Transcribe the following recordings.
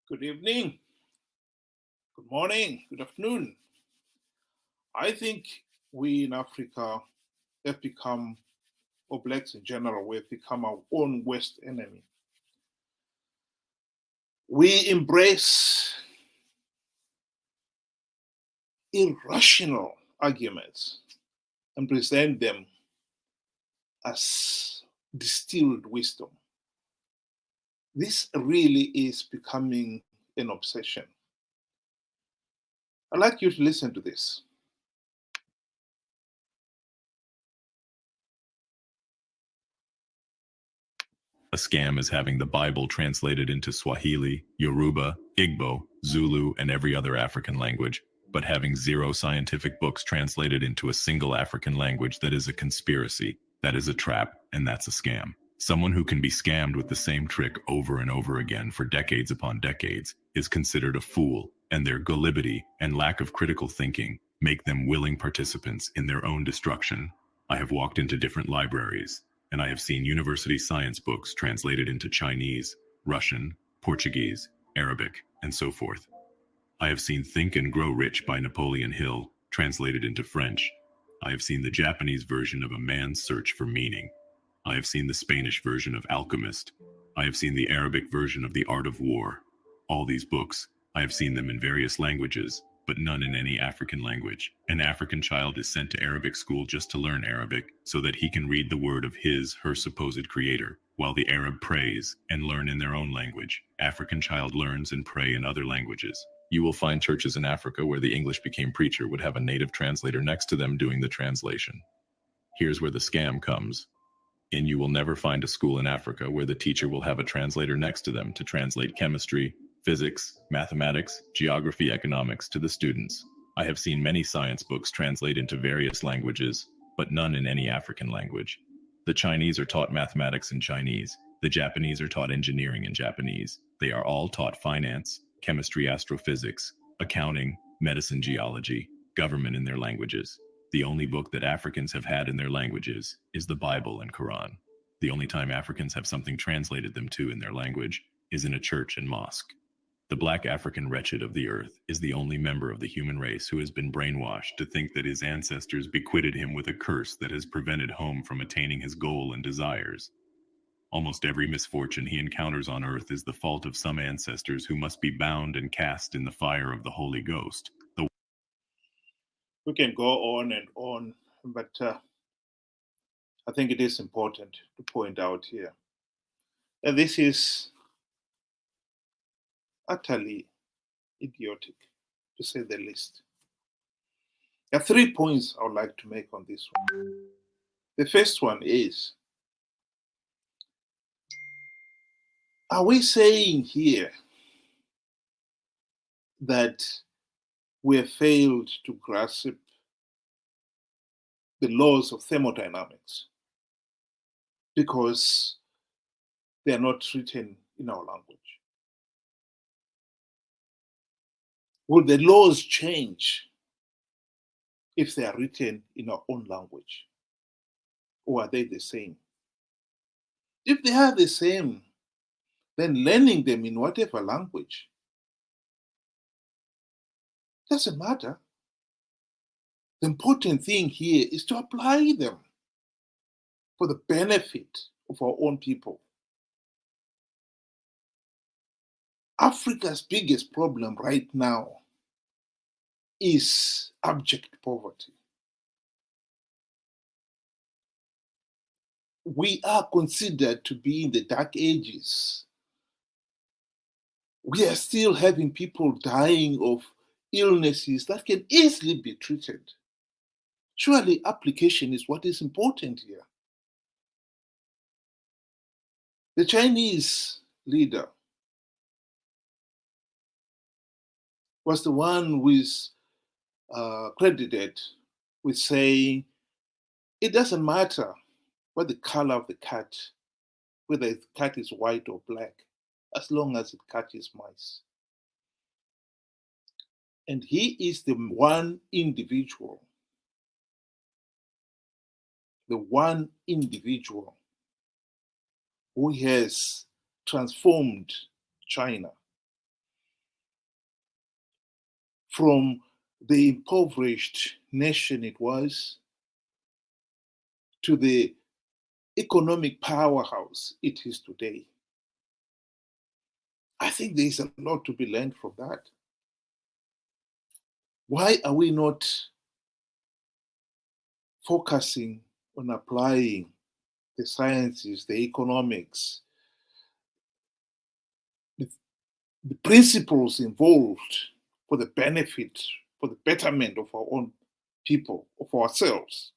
Good evening, good morning, good afternoon. I think we in Africa have become, or blacks in general, we have become our own worst enemy. We embrace irrational arguments and present them as distilled wisdom. This really is becoming an obsession. I'd like you to listen to this. A scam is having the Bible translated into Swahili, Yoruba, Igbo, Zulu, and every other African language, but having zero scientific books translated into a single African language. That is a conspiracy, that is a trap, and that's a scam. Someone who can be scammed with the same trick over and over again for decades upon decades is considered a fool, and their gullibility and lack of critical thinking make them willing participants in their own destruction. I have walked into different libraries, and I have seen university science books translated into Chinese, Russian, Portuguese, Arabic, and so forth. I have seen Think and Grow Rich by Napoleon Hill translated into French. I have seen the Japanese version of A Man's Search for Meaning. I have seen the Spanish version of Alchemist. I have seen the Arabic version of The Art of War. All these books, I have seen them in various languages, but none in any African language. An African child is sent to Arabic school just to learn Arabic so that he can read the word of her supposed creator, while the Arab prays and learn in their own language. African child learns and pray in other languages. You will find churches in Africa where the English became preacher would have a native translator next to them doing the translation. Here's where the scam comes. And you will never find a school in Africa where the teacher will have a translator next to them to translate chemistry, physics, mathematics, geography, economics to the students. I have seen many science books translate into various languages, but none in any African language. The Chinese are taught mathematics in Chinese. The Japanese are taught engineering in Japanese. They are all taught finance, chemistry, astrophysics, accounting, medicine, geology, government in their languages. The only book that Africans have had in their languages is the Bible and Quran. The only time Africans have something translated them to in their language is in a church and mosque. The black African wretched of the earth is the only member of the human race who has been brainwashed to think that his ancestors bequeathed him with a curse that has prevented him from attaining his goal and desires. Almost every misfortune he encounters on earth is the fault of some ancestors who must be bound and cast in the fire of the Holy Ghost. We can go on, but I think it is important to point out here that this is utterly idiotic, to say the least. There are 3 points I would like to make on this one. The first one is, are we saying here that we have failed to grasp the laws of thermodynamics because they are not written in our language? Will the laws change if they are written in our own language? Or are they the same? If they are the same, then learning them in whatever language doesn't matter. The important thing here is to apply them for the benefit of our own people. Africa's biggest problem right now is abject poverty. We are considered to be in the dark ages. We are still having people dying of illnesses that can easily be treated. Surely application is what is important here. The Chinese leader was the one who is credited with saying, it doesn't matter what the color of the cat, whether the cat is white or black, as long as it catches mice. And he is the one individual who has transformed China from the impoverished nation it was to the economic powerhouse it is today. I think there is a lot to be learned from that. Why are we not focusing on applying the sciences, the economics, the principles involved for the benefit, for the betterment of our own people, of ourselves?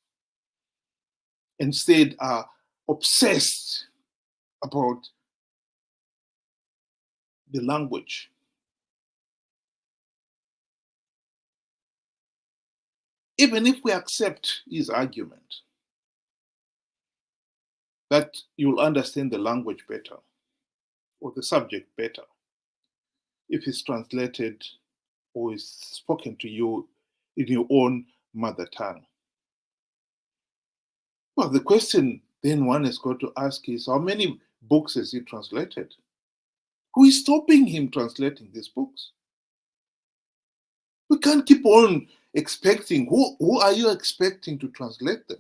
Instead, are obsessed about the language. Even if we accept his argument that you'll understand the language better or the subject better if it's translated or is spoken to you in your own mother tongue. Well, the question then one has got to ask is, how many books has he translated? Who is stopping him translating these books? We can't keep on expecting. Who are you expecting to translate them?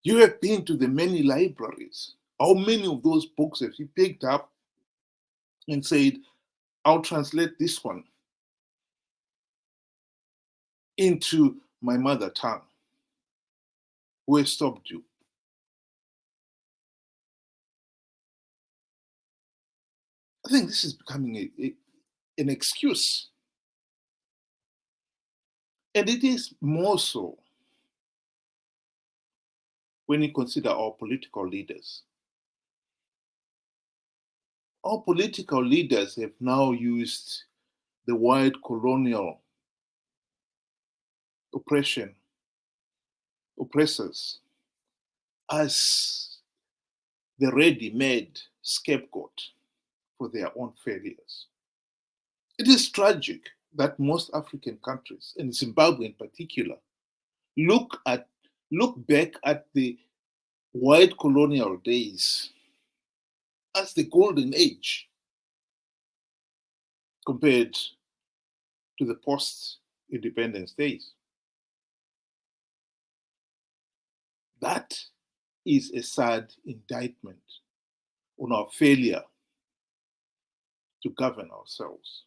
You have been to the many libraries. How many of those books have you picked up and said, I'll translate this one into my mother tongue? Who has stopped you? I think this is becoming an excuse. And it is more so when you consider our political leaders. Our political leaders have now used the word colonial oppressors as the ready-made scapegoat for their own failures. It is tragic that most African countries, and Zimbabwe in particular, look back at the white colonial days as the golden age compared to the post-independence days. That is a sad indictment on our failure to govern ourselves.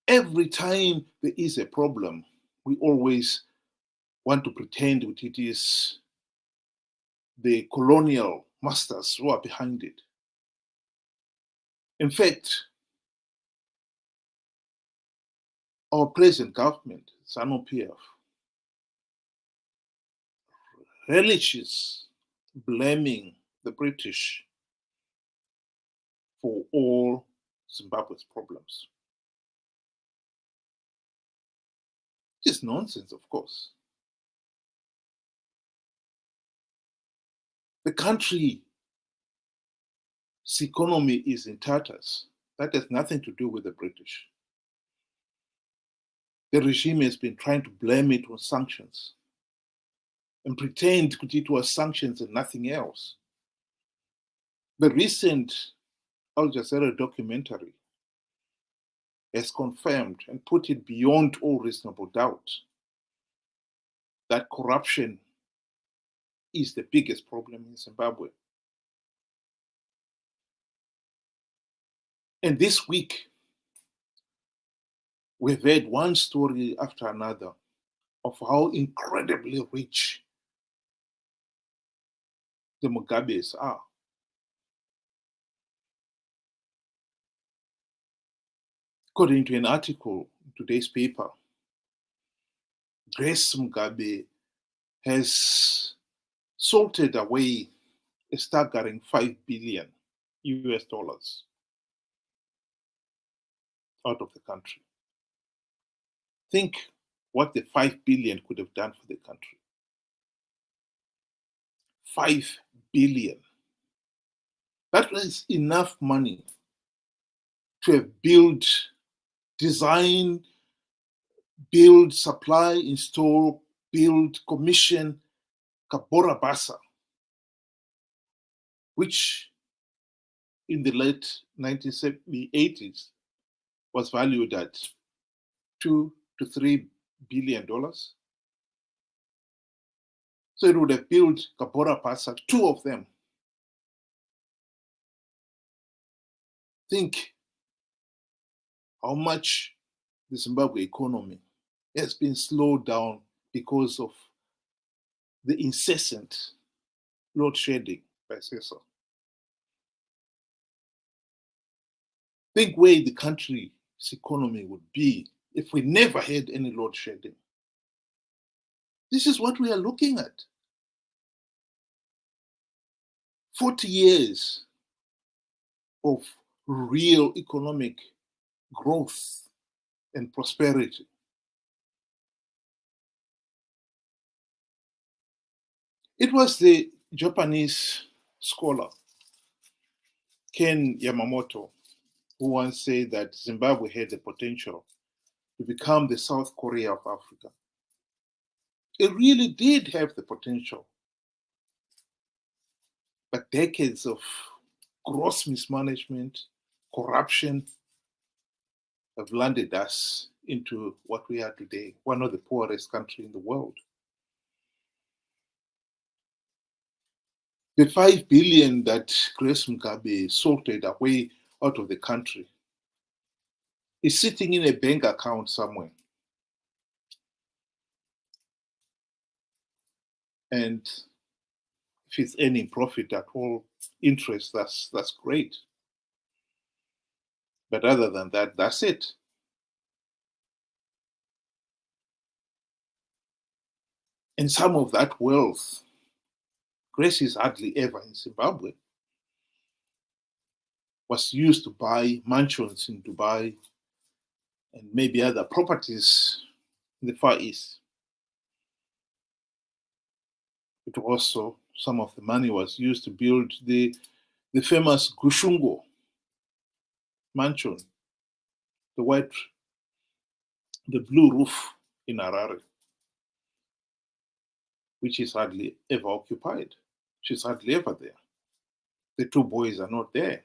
Every time there is a problem, we always want to pretend that it is the colonial masters who are behind it. In fact, our present government, ZANU-PF, relishes blaming the British for all Zimbabwe's problems. It is nonsense, of course. The country's economy is in tatters. That has nothing to do with the British. The regime has been trying to blame it on sanctions and pretend it was sanctions and nothing else. The recent Al Jazeera documentary has confirmed and put it beyond all reasonable doubt that corruption is the biggest problem in Zimbabwe. And this week, we've heard one story after another of how incredibly rich the Mugabes are. According to an article in today's paper, Grace Mugabe has salted away a staggering $5 billion out of the country. Think what the $5 billion could have done for the country. $5 billion. That was enough money to have built, design, build, supply, install, build, commission Kabora Basa, which in the late 1980s was valued at $2 to $3 billion. So it would have built Kabora Pasa, two of them. Think how much the Zimbabwe economy has been slowed down because of the incessant load shedding, if I say so. Think where the country's economy would be if we never had any load shedding. This is what we are looking at. 40 years of real economic growth and prosperity. It was the Japanese scholar Ken Yamamoto who once said that Zimbabwe had the potential to become the South Korea of Africa. It really did have the potential. But decades of gross mismanagement, corruption have landed us into what we are today, one of the poorest countries in the world. The 5 billion that Grace Mugabe salted away out of the country is sitting in a bank account somewhere. And if it's earning profit at all, interest, that's great. But other than that, that's it. And some of that wealth, Grace is hardly ever in Zimbabwe, was used to buy mansions in Dubai and maybe other properties in the Far East. It also, some of the money was used to build the famous Gushungo mansion, the blue roof in Harare, which is hardly ever occupied. She's hardly ever there. The two boys are not there.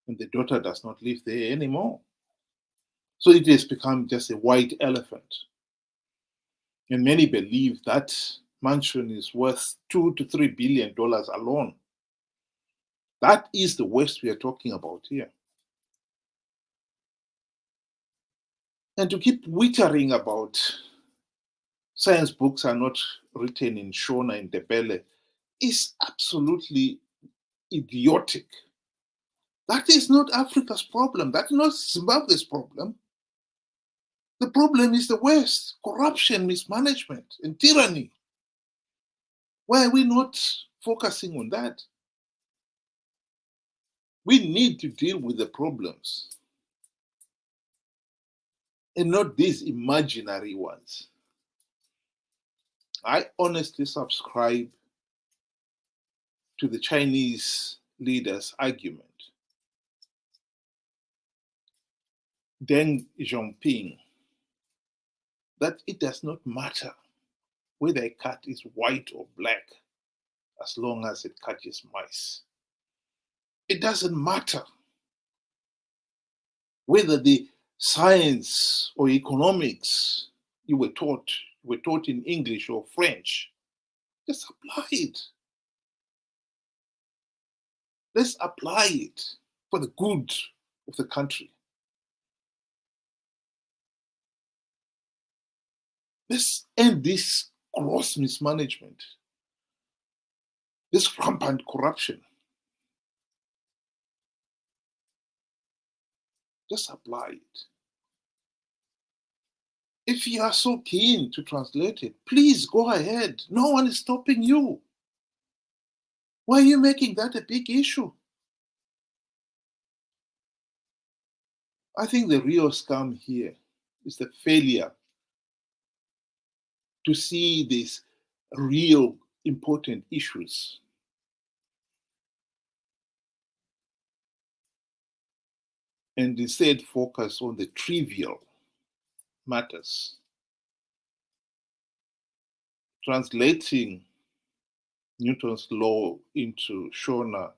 And the daughter does not live there anymore. So it has become just a white elephant. And many believe that mansion is worth $2 to $3 billion alone. That is the West we are talking about here. And to keep wittering about science books are not written in Shona and Ndebele is absolutely idiotic. That is not Africa's problem. That's not Zimbabwe's problem. The problem is the West, corruption, mismanagement, and tyranny. Why are we not focusing on that? We need to deal with the problems and not these imaginary ones. I honestly subscribe to the Chinese leader's argument. Deng Xiaoping, that it does not matter whether a cat is white or black as long as it catches mice. It doesn't matter whether the science or economics you were taught in English or French. Just apply it. Let's apply it for the good of the country. Let's end this gross mismanagement, this rampant corruption. Just apply it. If you are so keen to translate it, please go ahead. No one is stopping you. Why are you making that a big issue? I think the real scam here is the failure to see these real important issues. And instead focus on the trivial matters. Translating Newton's law into Shona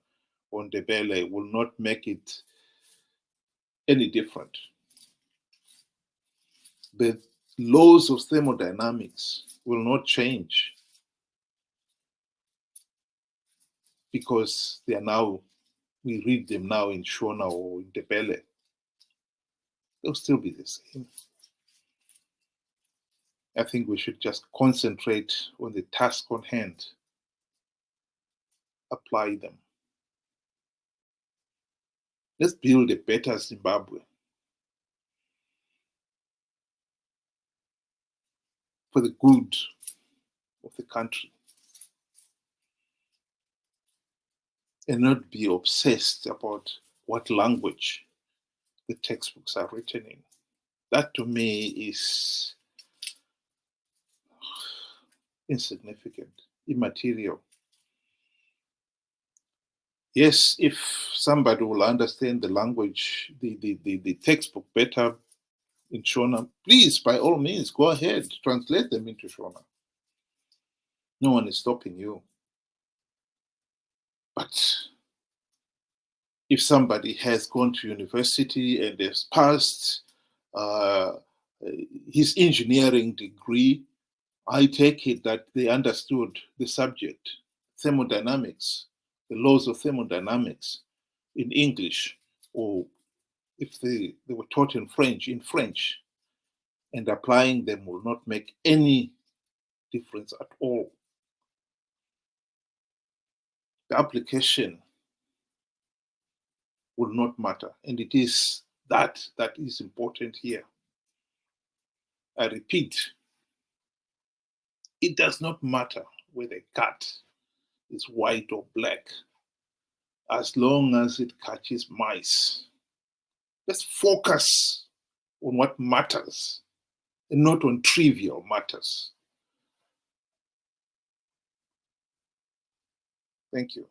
on the belly will not make it any different. The laws of thermodynamics will not change because they are now, we read them now in Shona or in Ndebele. They'll still be the same. I think we should just concentrate on the task on hand, apply them. Let's build a better Zimbabwe for the good of the country, and not be obsessed about what language the textbooks are written in. That to me is insignificant, immaterial. Yes, if somebody will understand the language, the textbook better in Shona, please, by all means, go ahead, translate them into Shona. No one is stopping you. But if somebody has gone to university and has passed his engineering degree, I take it that they understood the subject, thermodynamics, the laws of thermodynamics in English, or if they were taught in French, and applying them will not make any difference at all. The application will not matter, and it is that is important here. I repeat, it does not matter whether a cat is white or black, as long as it catches mice. Let's focus on what matters and not on trivial matters. Thank you.